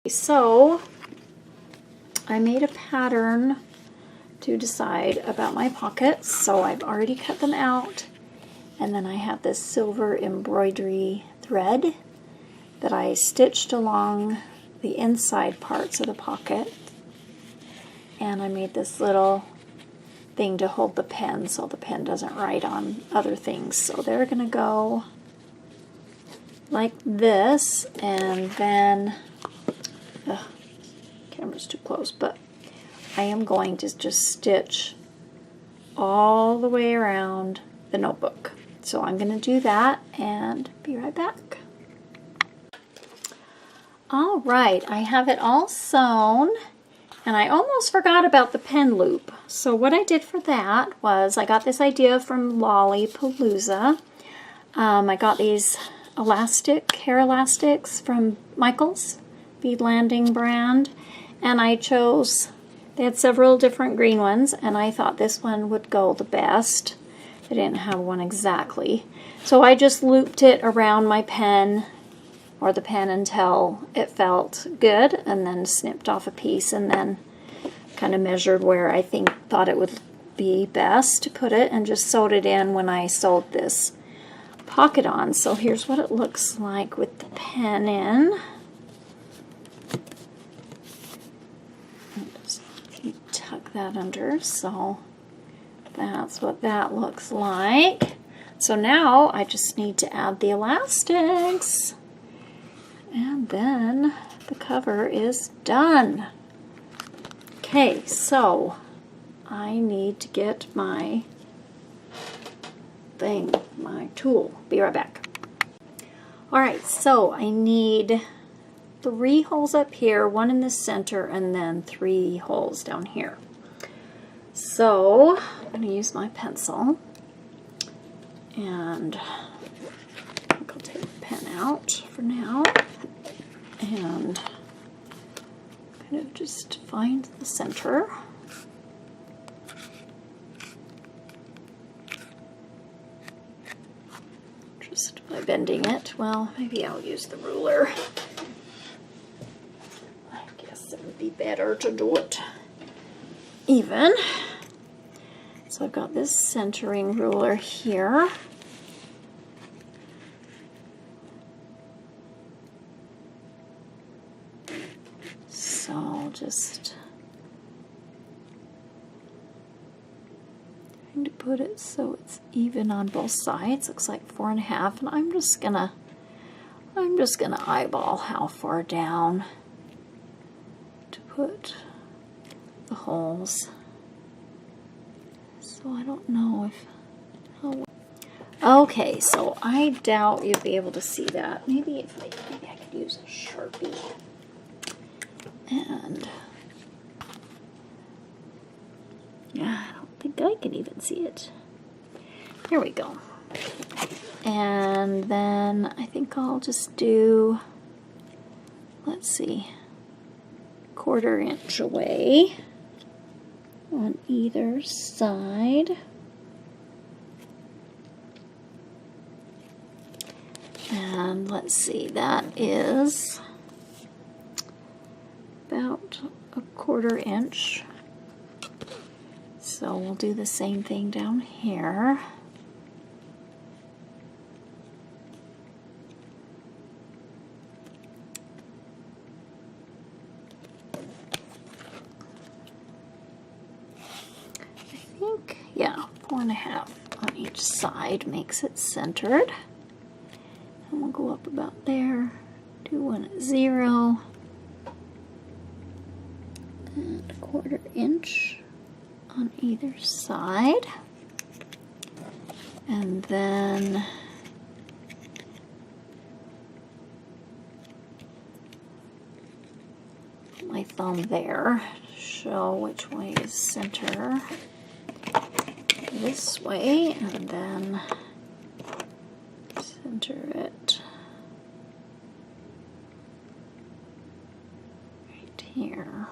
So I made a pattern to decide about my pockets, so I've already cut them out, and then I have this silver embroidery thread that I stitched along the inside parts of the pocket, and I made this little thing to hold the pen so the pen doesn't write on other things. So they're gonna go like this, and then camera's too close, but I am going to just stitch all the way around the notebook. So I'm going to do that and be right back. All right, I have it all sewn, and I almost forgot about the pen loop. So what I did for that was I got this idea from Lollipalooza. I got these hair elastics from Michaels Bead Landing brand, and I chose, they had several different green ones, and I thought this one would go the best. I didn't have one exactly, so I just looped it around my pen, or the pen, until it felt good, and then snipped off a piece, and then kind of measured where I thought it would be best to put it, and just sewed it in when I sewed this pocket on. So here's what it looks like with the pen in. Just tuck that under, so that's what that looks like. So now I just need to add the elastics, and then the cover is done. Okay, so I need to get my thing, my tool. Be right back. Alright, so I need 3 holes up here, 1 in the center, and then 3 holes down here. So I'm going to use my pencil, and I'll take the pen out for now, and kind of just find the center. Just by bending it. Well, maybe I'll use the ruler. I guess it would be better to do it even. So I've got this centering ruler here. So I'll just trying to put it so it's even on both sides. Looks like 4.5, and I'm just gonna eyeball how far down to put the holes. So I don't know if. Okay, so I doubt you'll be able to see that. Maybe I could use a Sharpie. And yeah, I don't think I can even see it. Here we go. And then I think I'll just do, let's see, 1/4 inch away on either side. And let's see, that is about 1/4 inch. So we'll do the same thing down here. I think, yeah, 4.5 on each side makes it centered. And we'll go up about there, do one at 0. And 1/4 inch on either side, and then my thumb there to show which way is center, this way, and then center it right here.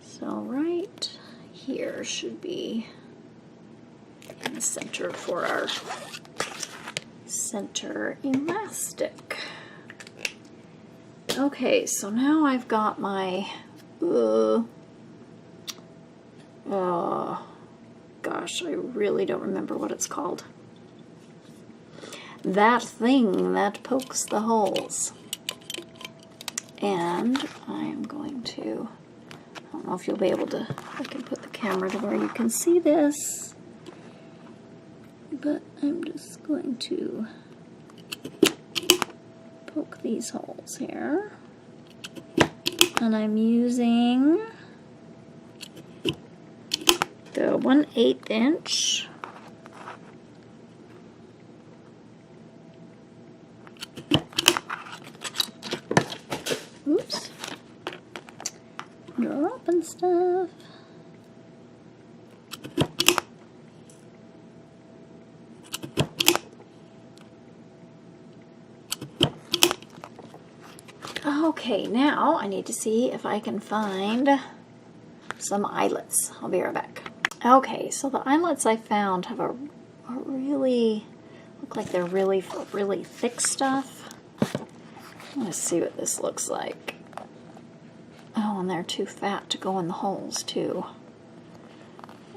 So right here should be in the center for our center elastic. Okay, so now I've got my, gosh, I really don't remember what it's called. That thing that pokes the holes. And I'm going to, I don't know if you'll be able to, I can put the camera to where you can see this, but I'm just going to poke these holes here. And I'm using the 1/8 inch. Oops. Dropping stuff. Okay, now I need to see if I can find some eyelets. I'll be right back. Okay, so the eyelets I found have a really, look like they're really thick stuff. Let's see what this looks like. Oh, and they're too fat to go in the holes too.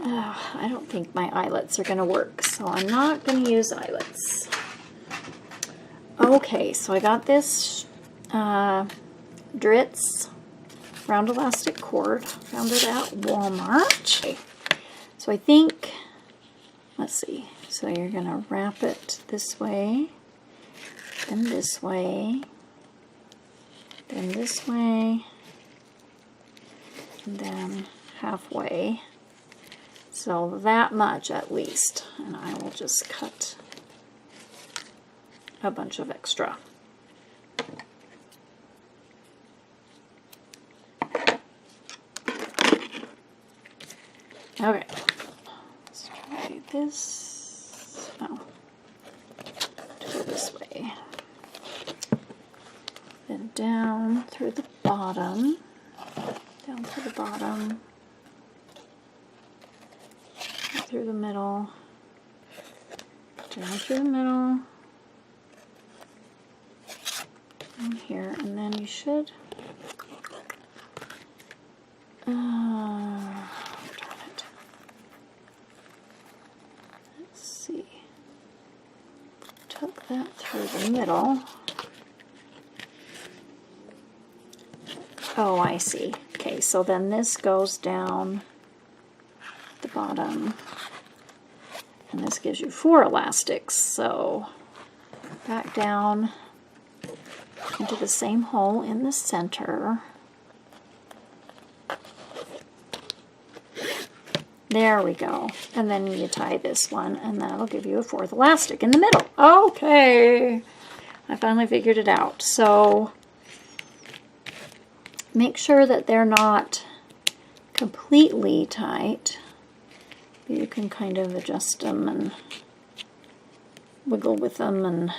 I don't think my eyelets are going to work, so I'm not going to use eyelets. Okay, so I got this Dritz round elastic cord. Found it at Walmart. Okay. So I think, let's see, so you're going to wrap it this way, then this way, then this way, and then halfway. So that much at least, and I will just cut a bunch of extra. Okay, let's try this. Oh, go this way. Then down through the bottom, down to the bottom, through the middle, down through the middle, and here, and then you should, darn it. Let's see, tuck that through the middle. Oh, I see. Okay, so then this goes down the bottom, and this gives you 4 elastics. So back down into the same hole in the center. There we go. And then you tie this one, and that'll give you a 4th elastic in the middle. Okay, I finally figured it out. So make sure that they're not completely tight. You can kind of adjust them and wiggle with them and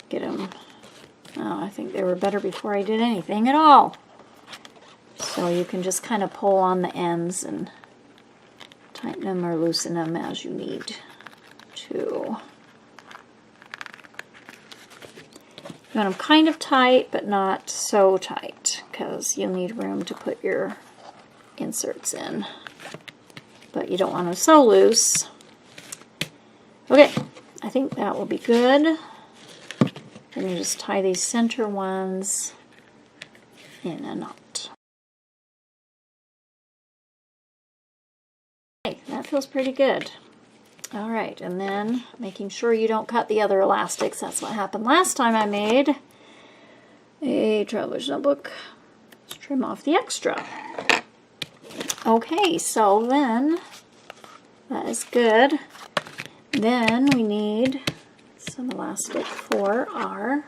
get them. Oh, I think they were better before I did anything at all. So you can just kind of pull on the ends and tighten them or loosen them as you need to. You want them kind of tight, but not so tight, because you'll need room to put your inserts in. But you don't want them so loose. Okay, I think that will be good. Then you just tie these center ones in a knot. Okay, that feels pretty good. All right, and then making sure you don't cut the other elastics. That's what happened last time I made a traveler's notebook. Let's trim off the extra. Okay, so then that is good. Then we need some elastic for our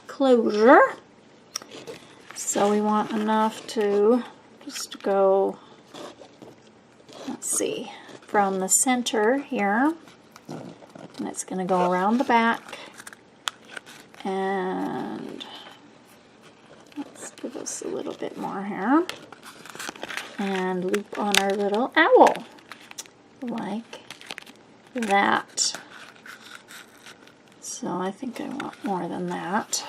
closure. So we want enough to just go, let's see, from the center here, and it's going to go around the back, and let's give us a little bit more here, and loop on our little owl, like that. So So I think I want more than that.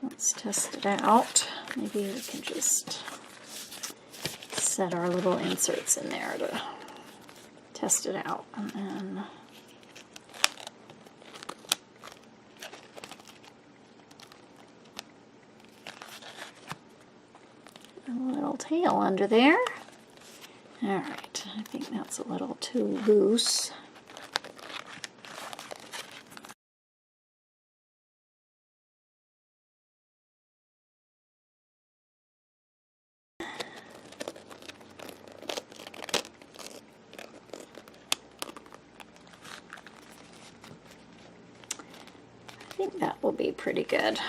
Let's test it out. Maybe we can just set our little inserts in there to test it out. And then a little tail under there. All right, I think that's a little too loose. I think that will be pretty good.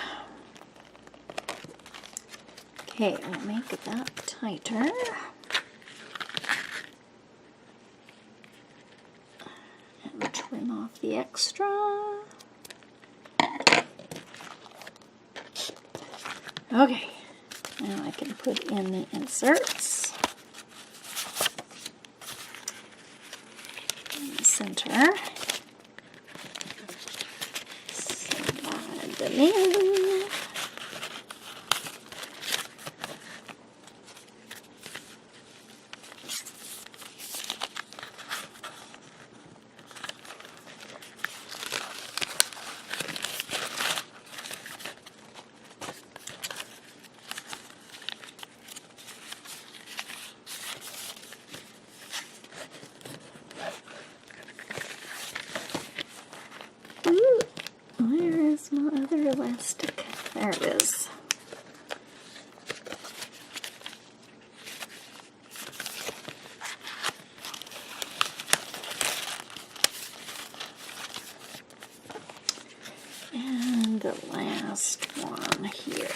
Okay, I'll make that tighter. And trim off the extra. Okay, now I can put in the inserts in the center. Slide them in. Where's my other elastic? There it is. And the last one here.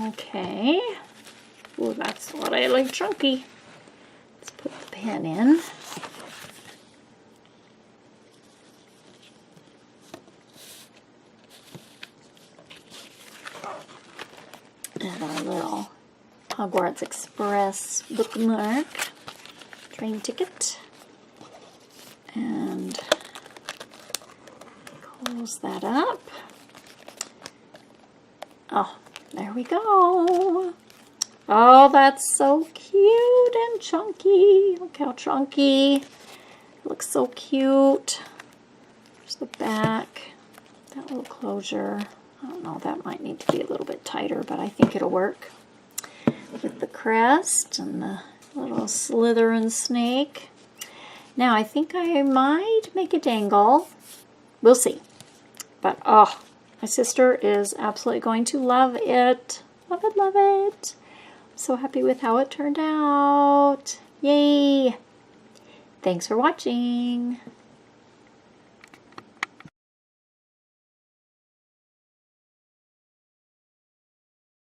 Okay. Oh, that's what I like, chunky. Let's put the pen in. And our little Hogwarts Express bookmark, train ticket. And close that up. Oh, there we go. Oh, that's so cute and chunky. Look how chunky. It looks so cute. There's the back. That little closure. I don't know, that might need to be a little bit tighter, but I think it'll work. With the crest and the little Slytherin snake. Now, I think I might make a dangle. We'll see. But, oh, my sister is absolutely going to love it. Love it, love it. I'm so happy with how it turned out. Yay! Thanks for watching.